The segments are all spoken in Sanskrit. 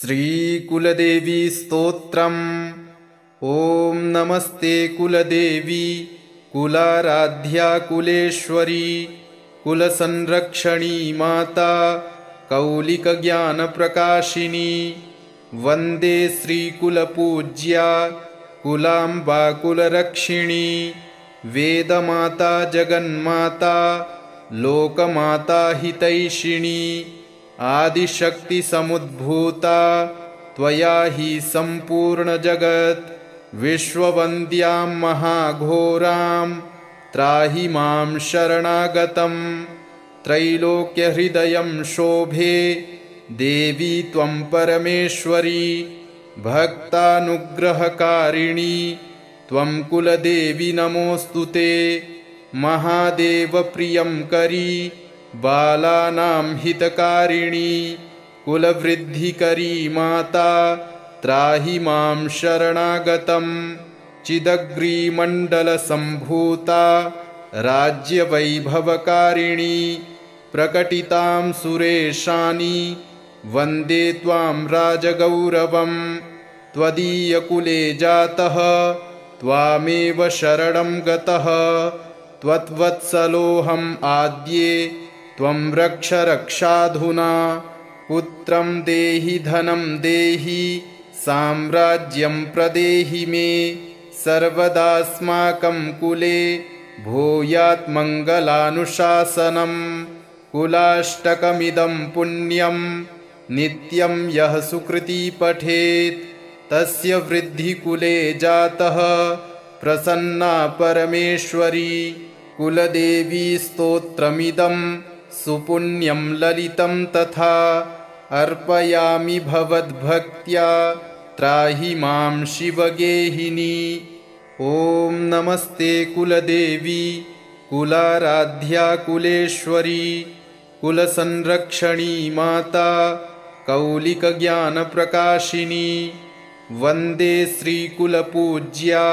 श्रीकुलदेवी स्तोत्रम्। ॐ नमस्ते कुलदेवी कुलाराध्या कुलेश्वरी कुलसंरक्षणी माता कौलिकज्ञानप्रकाशिनी वन्दे श्रीकुलपूज्या कुलाम्बा कुलरक्षिणी वेदमाता जगन्माता लोकमाता हितैषिणी आदिशक्तिसमुद्भूता त्वया हि सम्पूर्ण जगत् विश्ववन्द्यां महाघोरां त्राहि मां शरणागतं त्रैलोक्यहृदयं शोभे देवी त्वं परमेश्वरी भक्तानुग्रहकारिणी त्वं कुलदेवी नमोऽस्तुते महादेवप्रियं करी बालानां हितकारिणी कुलवृद्धिकरी माता त्राहि मां शरणागतं चिदग्रीमण्डलसम्भूता राज्यवैभवकारिणी प्रकटितां सुरेशानि वन्दे त्वां राजगौरवं त्वदीयकुले जातः त्वामेव शरणं गतः त्वद्वत्सलोऽहम् आद्ये त्वं रक्ष रक्षाधुना पुत्रं देहि धनं देहि साम्राज्यं प्रदेहि मे सर्वदास्माकं कुले भूयात् मङ्गलानुशासनं कुलाष्टकमिदं पुण्यं नित्यं यः सुकृती पठेत् तस्य वृद्धिकुले जातः प्रसन्ना परमेश्वरी कुलदेवी स्तोत्रमिदं सुपुण्यं ललितं तथा अर्पयामि भवद्भक्त्या त्राहि मां शिवगेहिनी। ॐ नमस्ते कुलदेवी कुलाराध्या कुलेश्वरी कुलसंरक्षणी माता कौलिकज्ञानप्रकाशिनी वन्दे श्रीकुलपूज्या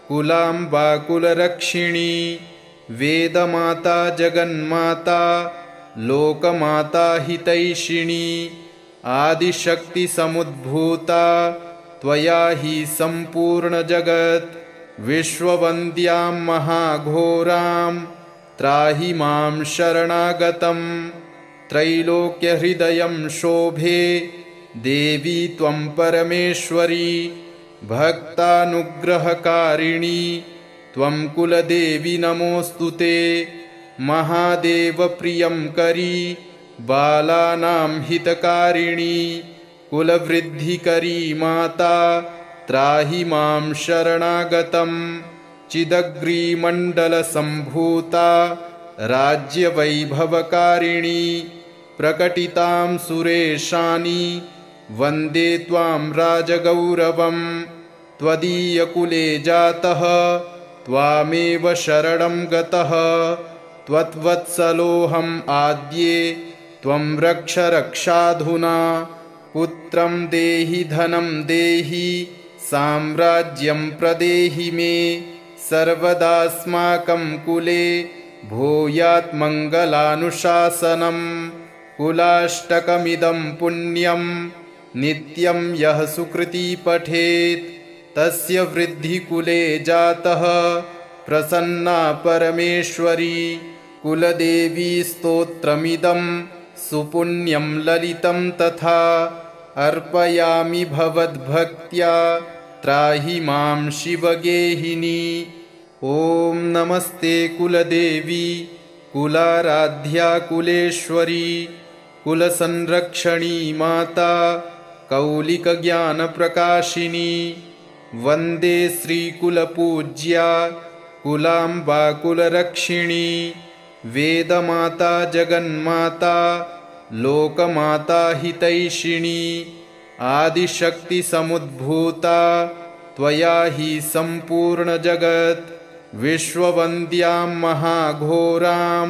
कुलाम्बा कुलरक्षिणी वेदमाता जगन्माता लोकमाता हितैषिणी आदिशक्तिसमुद्भूता त्वया हि सम्पूर्ण जगत् विश्ववन्द्यां महाघोरां त्राहि मां शरणागतं त्रैलोक्यहृदयं शोभे देवी त्वं परमेश्वरी भक्तानुग्रहकारिणी त्वं कुलदेवी नमोऽस्तुते महादेवप्रियं करी बालानां हितकारिणी कुलवृद्धिकरी माता त्राहि मां शरणागतं चिदग्रीमण्डलसम्भूता राज्यवैभवकारिणी प्रकटितां सुरेशानि वन्दे त्वां राजगौरवं त्वदीयकुले जातः त्वामेव शरणं गतः त्वद्वत्सलोऽहम् आद्ये त्वं रक्ष रक्षाधुना पुत्रं देहि धनं देहि साम्राज्यं प्रदेहि मे सर्वदास्माकं कुले भूयात् मङ्गलानुशासनं कुलाष्टकमिदं पुण्यं नित्यं यः सुकृती पठेत् तस्य वृद्धिकुले जातः प्रसन्ना परमेश्वरी कुलदेवी स्तोत्रमिदं सुपुण्यं ललितं तथा अर्पयामि भवद्भक्त्या त्राहि मां शिवगेहिनी। ॐ नमस्ते कुलदेवी कुलाराध्या कुलेश्वरी कुलसंरक्षणी माता कौलिकज्ञानप्रकाशिनी वन्दे श्रीकुलपूज्या कुलाम्बा कुलरक्षिणी वेदमाता जगन्माता लोकमाता हितैषिणी आदिशक्तिसमुद्भूता त्वया हि सम्पूर्ण जगत् विश्ववन्द्यां महाघोरां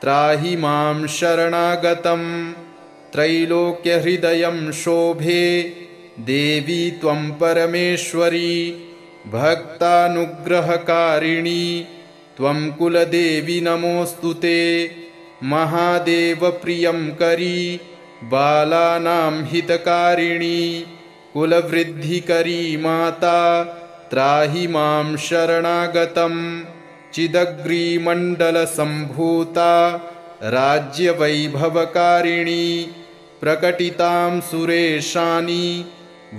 त्राहि मां शरणागतं त्रैलोक्यहृदयं शोभे देवी त्वं परमेश्वरी भक्तानुग्रहकारिणी त्वं कुलदेवी नमोऽस्तुते महादेवप्रियं करी बालानां हितकारिणी कुलवृद्धिकरी माता त्राहि मां शरणागतं चिदग्रीमण्डलसम्भूता राज्यवैभवकारिणी प्रकटितां सुरेशानि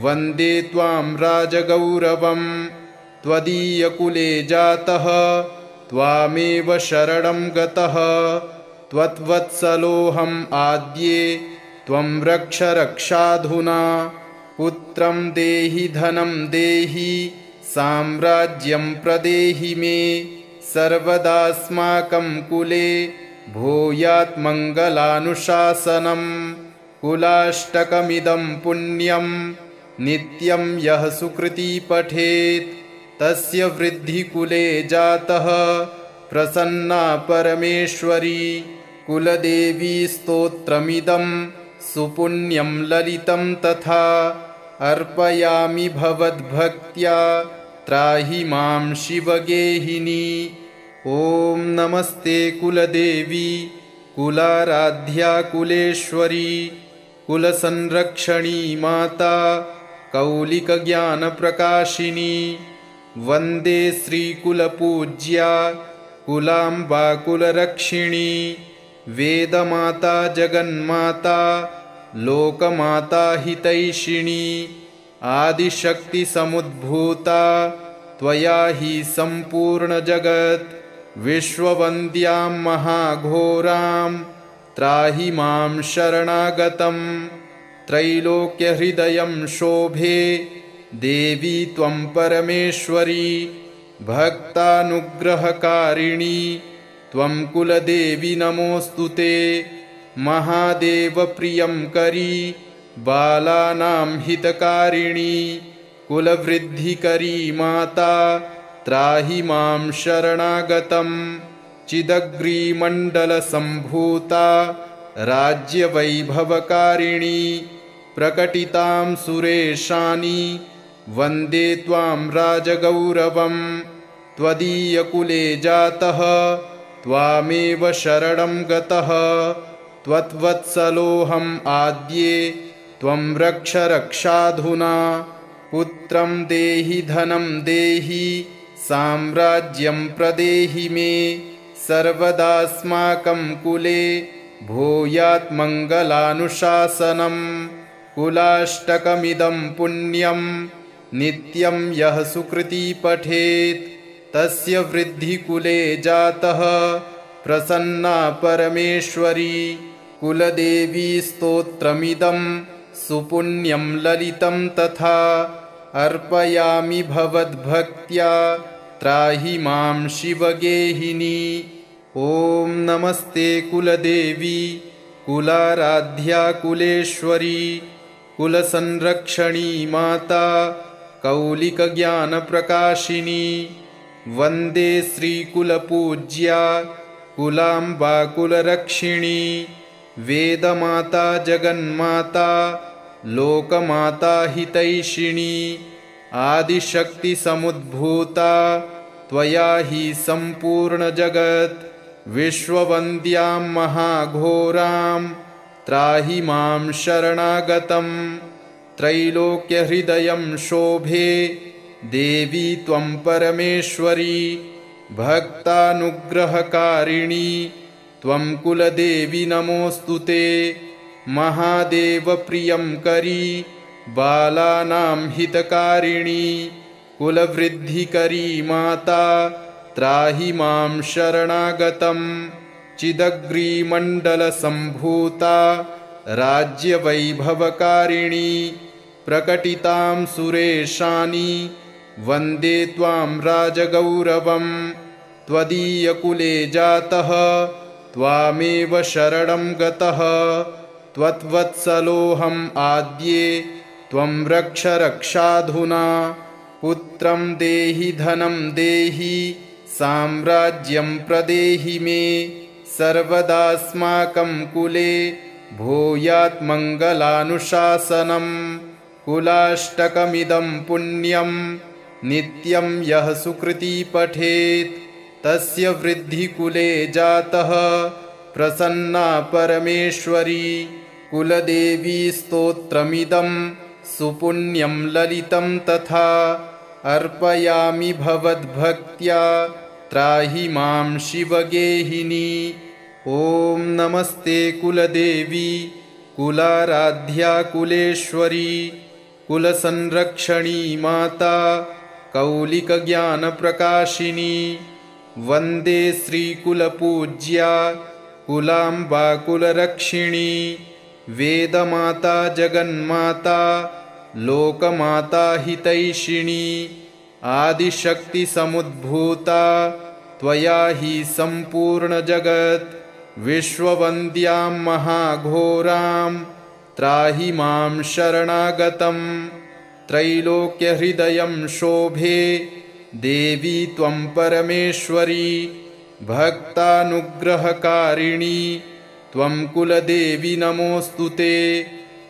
वन्दे त्वां राजगौरवं त्वदीयकुले जातः त्वामेव शरणं गतः त्वद्वत्सलोऽहम् आद्ये त्वं रक्ष रक्षाधुना पुत्रं देहि धनं देहि साम्राज्यं प्रदेहि मे सर्वदास्माकं कुले भूयात् मङ्गलानुशासनं कुलाष्टकमिदं पुण्यं नित्यं यः सुकृती पठेत् तस्य वृद्धिकुले जातः प्रसन्ना परमेश्वरी कुलदेवी स्तोत्रमिदं सुपुण्यं ललितं तथा अर्पयामि भवद्भक्त्या त्राहि मां शिवगेहिनी। ॐ नमस्ते कुलदेवी कुलाराध्या कुलेश्वरी कुलसंरक्षणी माता कौलिकज्ञानप्रकाशिनी वन्दे श्रीकुलपूज्या कुलाम्बा कुलरक्षिणी वेदमाता जगन्माता लोकमाता हितैषिणी आदिशक्तिसमुद्भूता त्वया हि सम्पूर्णजगत् विश्ववन्द्यां महाघोरां त्राहि मां शरणागतं त्रैलोक्यहृदयं शोभे देवी त्वं परमेश्वरी भक्तानुग्रहकारिणी त्वं कुलदेवी नमोऽस्तु ते महादेवप्रियं करी बालानां हितकारिणी कुलवृद्धिकरी माता त्राहि मां शरणागतं चिदग्रीमण्डलसम्भूता राज्यवैभवकारिणी प्रकटितां सुरेशानि वन्दे त्वां राजगौरवं त्वदीयकुले जातः त्वामेव शरणं गतः त्वद्वत्सलोऽहम् आद्ये त्वं रक्ष रक्षाधुना पुत्रं देहि धनं देहि साम्राज्यं प्रदेहि मे सर्वदास्माकं कुले भूयात् मङ्गलानुशासनं कुलाष्टकमिदं पुण्यं नित्यं यः सुकृती पठेत् तस्य वृद्धिकुले जातः प्रसन्ना परमेश्वरी कुलदेवी स्तोत्रमिदं सुपुण्यं ललितं तथा अर्पयामि भवद्भक्त्या त्राहि मां शिवगेहिनी। ॐ नमस्ते कुलदेवी कुलाराध्या कुलेश्वरी कुलसंरक्षणी माता कौलिकज्ञानप्रकाशिनी वन्दे श्रीकुलपूज्या कुलाम्बा कुलरक्षिणी वेदमाता जगन्माता लोकमाता हितैषिणी आदिशक्तिसमुद्भूता त्वया हि सम्पूर्णजगत् विश्ववन्द्यां महाघोरां त्राहि मां शरणागतं त्रैलोक्यहृदयं शोभे देवी त्वं परमेश्वरी भक्तानुग्रहकारिणी त्वं कुलदेवी नमोऽस्तु ते महादेवप्रियं करी बालानां हितकारिणी कुलवृद्धिकरी माता त्राहि मां शरणागतं चिदग्रीमण्डलसम्भूता राज्यवैभवकारिणी प्रकटितां सुरेशानि वन्दे त्वां राजगौरवं त्वदीयकुले जातः त्वामेव शरणं गतः त्वद्वत्सलोऽहम् आद्ये त्वं रक्ष रक्षाधुना पुत्रं देहि धनं देहि साम्राज्यं प्रदेहि मे सर्वदास्माकं कुले भूयात् मङ्गलानुशासनं कुलाष्टकमिदं पुण्यं नित्यं यः सुकृती पठेत् तस्य वृद्धिकुले जातः प्रसन्ना परमेश्वरी कुलदेवी स्तोत्रमिदं सुपुण्यं ललितं तथा अर्पयामि भवद्भक्त्या त्राहि मां शिवगेहिनी। ॐ नमस्ते कुलदेवी कुलाराध्या कुलेश्वरी कुलसंरक्षणी माता कौलिकज्ञानप्रकाशिनी। वन्दे श्रीकुलपूज्या कुलाम्बा कुलरक्षिणी। वेदमाता जगन्माता लोकमाता हितैषिणी। आदिशक्तिसमुद्भूता त्वया हि सम्पूर्णजगत्। विश्ववन्द्यां महाघोरां त्राहि मां शरणागतं। त्रैलोक्यहृदयं शोभे देवी त्वं परमेश्वरी। भक्तानुग्रहकारिणी त्वं कुलदेवी नमोऽस्तु ते।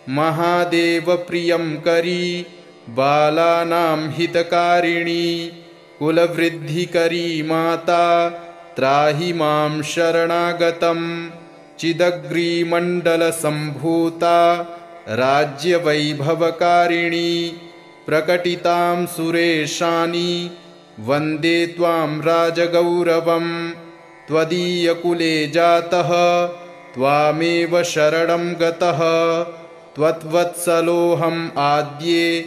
महादेवप्रियं करी बालानां हितकारिणी। कुलवृद्धिकरी माता त्राहि मां शरणागतं। चिदग्रीमण्डलसम्भूता राज्यवैभवकारिणी। प्रकटितां सुरेशानि वन्दे त्वां राजगौरवं। त्वदीयकुले जातः त्वामेव शरणं गतः। त्वद्वत्सलोऽहम् आद्ये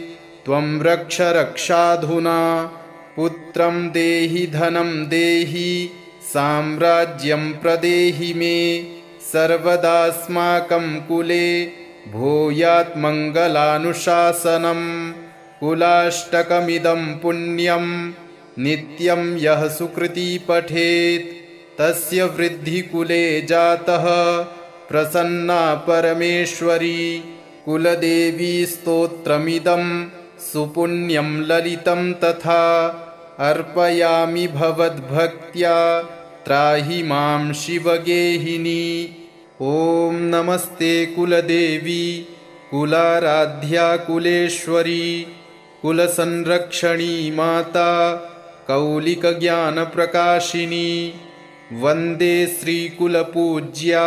त्वं रक्ष रक्षाधुना। पुत्रं देहि धनं देहि साम्राज्यं प्रदेहि मे। सर्वदास्माकं कुले भूयात् मङ्गलानुशासनम्। कुलाष्टकमिदं पुण्यं नित्यं यः सुकृती पठेत् तस्य वृद्धिकुले जातः प्रसन्ना परमेश्वरी। कुलदेवी स्तोत्रमिदं सुपुण्यं ललितं तथा अर्पयामि भवद्भक्त्या त्राहि मां शिवगेहिनी। ॐ नमस्ते कुलदेवी कुलाराध्या कुलेश्वरी कुलसंरक्षणी माता कौलिकज्ञानप्रकाशिनी। वन्दे श्रीकुलपूज्या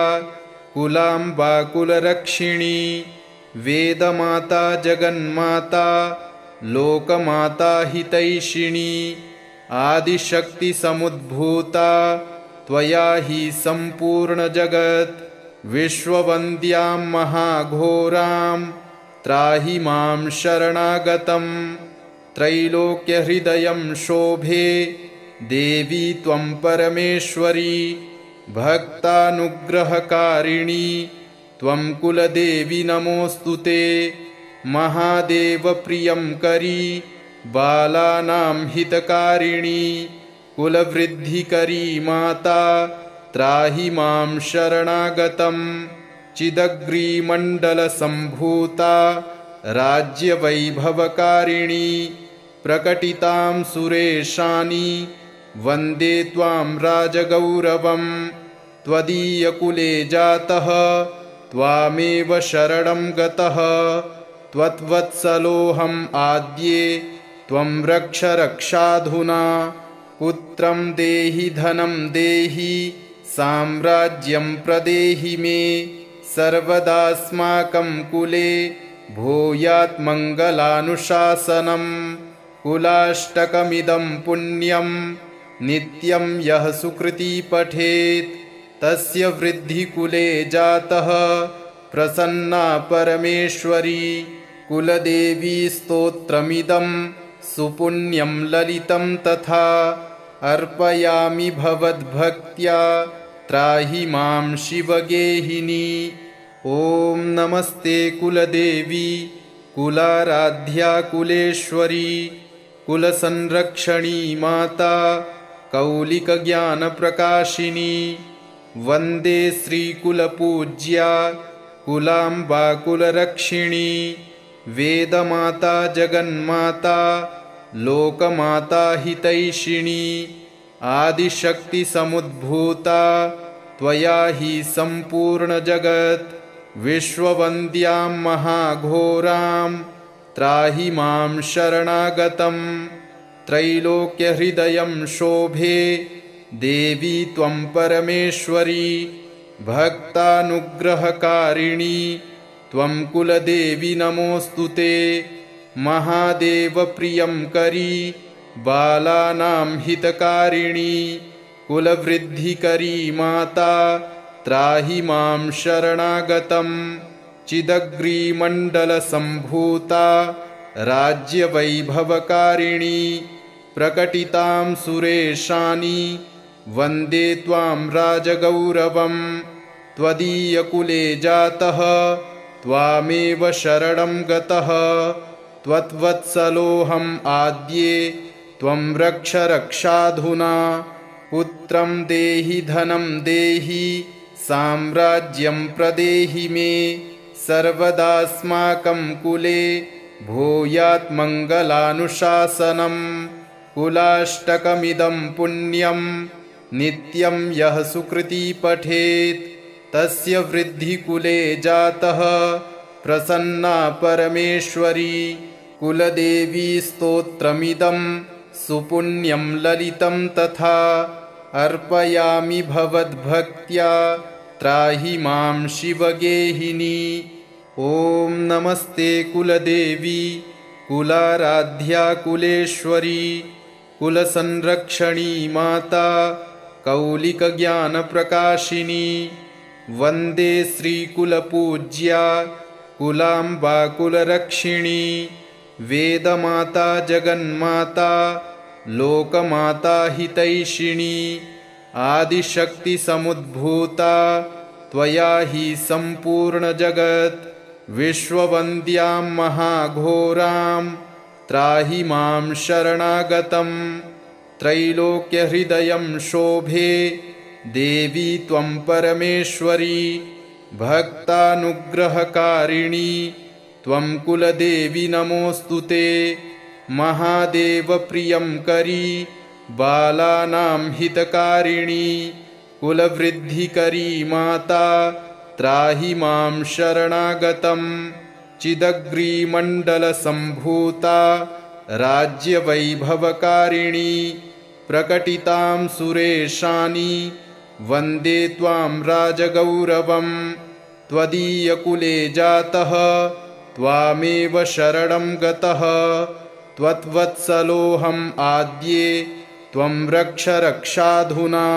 कुलाम्बा कुलरक्षिणी। वेदमाता जगन्माता लोकमाता हितैषिणी। आदिशक्तिसमुद्भूता त्वया हि सम्पूर्णजगत्। विश्ववन्द्यां महाघोरां त्राहि मां शरणागतं। त्रैलोक्यहृदयं शोभे देवी त्वं परमेश्वरी। भक्तानुग्रहकारिणी त्वं कुलदेवी नमोऽस्तु ते। महादेवप्रियं करी बालानां हितकारिणी। कुलवृद्धिकरी माता त्राहि मां शरणागतं। चिदग्रीमण्डलसम्भूता राज्यवैभवकारिणी। प्रकटितां सुरेशानि वन्दे त्वां राजगौरवं। त्वदीयकुले जातः त्वामेव शरणं गतः। त्वद्वत्सलोऽहम् आद्ये त्वं रक्ष रक्षाधुना। पुत्रं देहि धनं देहि साम्राज्यं प्रदेहि मे। सर्वदास्माकं कुले भूयात् मङ्गलानुशासनम्। कुलाष्टकमिदं पुण्यं नित्यं यः सुकृती पठेत् तस्य वृद्धिकुले जातः प्रसन्ना परमेश्वरी। कुलदेवी स्तोत्रमिदं सुपुण्यं ललितं तथा अर्पयामि भवद्भक्त्या त्राहि मां शिवगेहिनी। ॐ नमस्ते कुलदेवी कुलाराध्या कुलेश्वरी कुलसंरक्षणी माता कौलिकज्ञानप्रकाशिनी। वन्दे श्रीकुलपूज्या कुलाम्बा कुलरक्षिणी। वेदमाता जगन्माता लोकमाता हितैषिणी। आदिशक्तिसमुद्भूता त्वया हि सम्पूर्णजगत्। विश्ववन्द्यां महाघोरां त्राहि मां शरणागतं। त्रैलोक्यहृदयं शोभे देवी त्वं परमेश्वरी। भक्तानुग्रहकारिणी त्वं कुलदेवी नमोऽस्तु ते। महादेवप्रियङ्करी बालानां हितकारिणी कुलवृद्धिकरी माता त्राहि मां शरणागतं। चिदग्रीमण्डलसम्भूता राज्यवैभवकारिणी प्रकटितां सुरेशानि वन्दे त्वां राजगौरवम्। त्वदीयकुले जातः त्वामेव शरणं गतः त्वद्वत्सलोऽहम् आद्ये त्वं रक्ष रक्षाधुना। पुत्रं देहि धनं देहि साम्राज्यं प्रदेहि मे सर्वदास्माकं कुले भूयात् मङ्गलानुशासनम्। कुलाष्टकमिदं पुण्यं नित्यं यः सुकृती पठेत् तस्य वृद्धिकुले जातः प्रसन्ना परमेश्वरी। कुलदेवी स्तोत्रमिदं सुपुण्यं ललितं तथा अर्पयामि भवद्भक्त्या त्राहि मां शिवगेहिनी। ॐ नमस्ते कुलदेवी कुलाराध्या कुलेश्वरी कुलसंरक्षणी माता कौलिकज्ञानप्रकाशिनी। वन्दे श्रीकुलपूज्या कुलाम्बा कुलरक्षिणी। वेदमाता जगन्माता लोकमाता हितैषिणी। आदिशक्तिसमुद्भूता त्वया हि सम्पूर्णजगत् विश्ववन्द्यां महाघोरां त्राहि मां शरणागतं। त्रैलोक्यहृदयं शोभे देवी त्वं परमेश्वरी भक्तानुग्रहकारिणी त्वं कुलदेवी नमोऽस्तु ते। महादेवप्रियङ्करी बालानां हितकारिणी कुलवृद्धिकरी माता त्राहि मां शरणागतं। चिदग्रीमण्डलसम्भूता राज्यवैभवकारिणी प्रकटितां सुरेशानि वन्दे त्वां राजगौरवम्। त्वदीयकुले जातः त्वामेव शरणं गतः त्वद्वत्सलोऽहम् आद्ये त्वं रक्ष रक्षाधुना।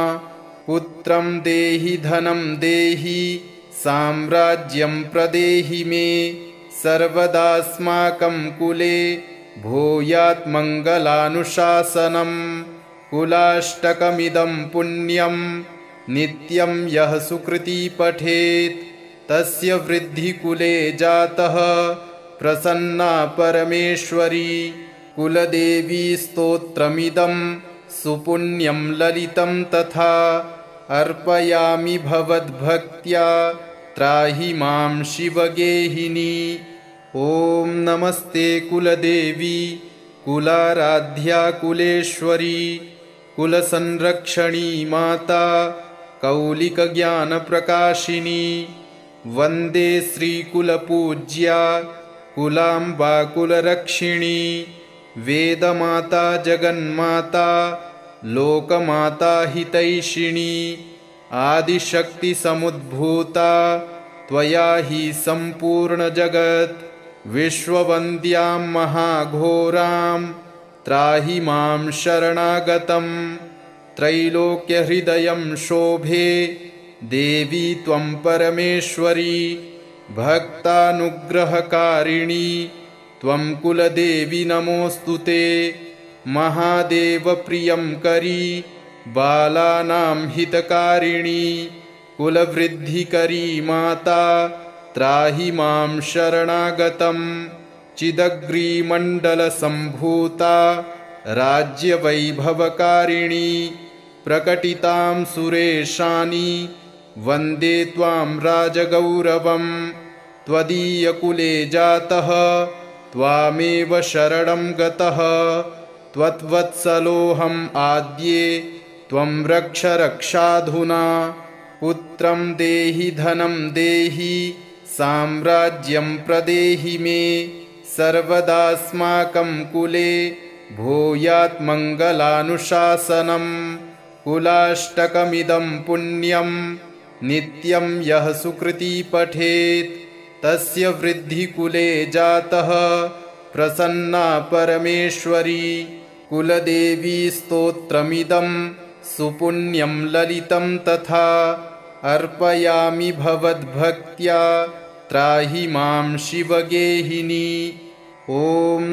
पुत्रं देहि धनं देहि साम्राज्यं प्रदेहि मे सर्वदास्माकं कुले भूयात् मङ्गलानुशासनम्। कुलाष्टकमिदं पुण्यं नित्यं यः सुकृती पठेत् तस्य वृद्धिकुले जातः प्रसन्ना परमेश्वरी। कुलदेवी स्तोत्रमिदं सुपुण्यं ललितं तथा अर्पयामि भवद्भक्त्या त्राहि मां शिवगेहिनी। ॐ नमस्ते कुलदेवी कुलाराध्या कुलेश्वरी कुलसंरक्षणी माता कौलिकज्ञानप्रकाशिनी। वन्दे श्रीकुलपूज्या कुलाम्बा कुलरक्षिणी। वेदमाता जगन्माता लोकमाता हितैषिणी। आदिशक्तिसमुद्भूता त्वया हि सम्पूर्णजगत् विश्ववन्द्यां महाघोरां त्राहि मां शरणागतं। त्रैलोक्यहृदयं शोभे देवी त्वं परमेश्वरी भक्तानुग्रहकारिणी त्वं कुलदेवी नमोऽस्तु ते। महादेवप्रियङ्करी बालानां हितकारिणी कुलवृद्धिकरी माता त्राहि मां शरणागतं। चिदग्रीमण्डलसम्भूता राज्यवैभवकारिणी प्रकटितां सुरेशानि वन्दे त्वां राजगौरवम्। त्वदीयकुले जातः त्वामेव शरणं गतः त्वद्वत्सलोऽहम् आद्ये त्वं रक्ष रक्षाधुना। पुत्रं देहि धनं देहि साम्राज्यं प्रदेहि मे सर्वदास्माकं कुले भूयात् मङ्गलानुशासनम्। कुलाष्टकमिदं पुण्यं नित्यं यः सुकृती पठेत् तस्य वृद्धिकुले जातः प्रसन्ना परमेश्वरी कुलदेवी स्तोत्रमिदं सुपुण्यं ललितं तथा अर्पयामि भवद्भक्त्या त्राहि मां शिवगेहिनी। ॐ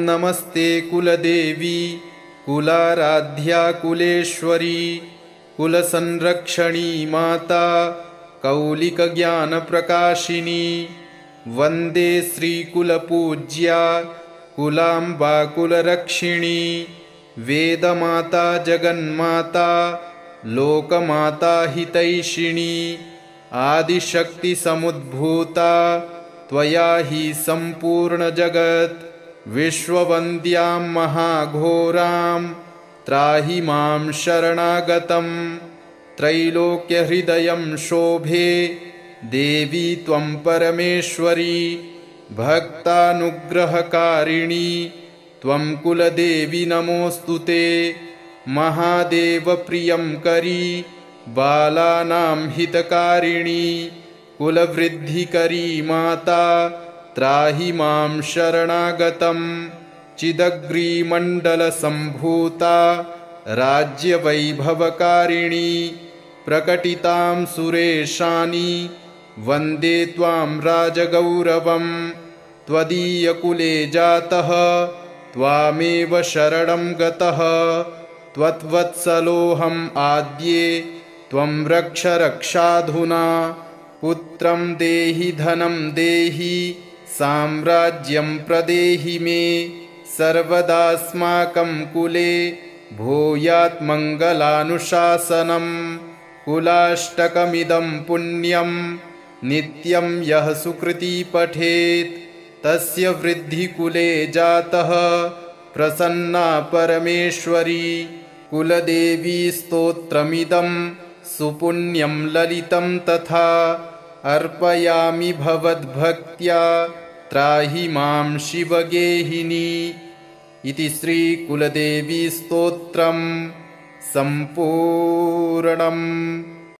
नमस्ते कुलदेवी कुलाराध्या कुलेश्वरी कुलसंरक्षणी माता कौलिकज्ञानप्रकाशिनी वन्दे श्रीकुलपूज्या कुलाम्बा कुलरक्षिणी वेदमाता जगन्माता लोकमाता हितैषिणी आदिशक्तिसमुद्भूता त्वया हि सम्पूर्णजगत् विश्ववन्द्यां महाघोरां त्राहि मां शरणागतं त्रैलोक्यहृदयं शोभे देवी त्वं परमेश्वरी भक्तानुग्रहकारिणी त्वं कुलदेवी नमोऽस्तु ते महादेवप्रियं करी बालानां हितकारिणी कुलवृद्धिकरी माता त्राहि मां शरणागतं चिदग्रीमण्डलसम्भूता राज्यवैभवकारिणी प्रकटितां सुरेशानि वन्दे त्वां राजगौरवं त्वदीयकुले जातः त्वामेव शरणं गतः त्वद्वत्सलोऽहम् आद्ये त्वं रक्ष रक्षाधुना पुत्रं देहि धनं देहि साम्राज्यं प्रदेहि मे सर्वदास्माकं कुले भूयात् मङ्गलानुशासनं कुलाष्टकमिदं पुण्यं नित्यं यः सुकृती पठेत् तस्य वृद्धिकुले जातः प्रसन्ना परमेश्वरी कुलदेवी स्तोत्रमिदं सुपुण्यं ललितं तथा अर्पयामि भवद्भक्त्या त्राहि मां शिवगेहिनी। इति श्रीकुलदेवी स्तोत्रं सम्पूर्णम्।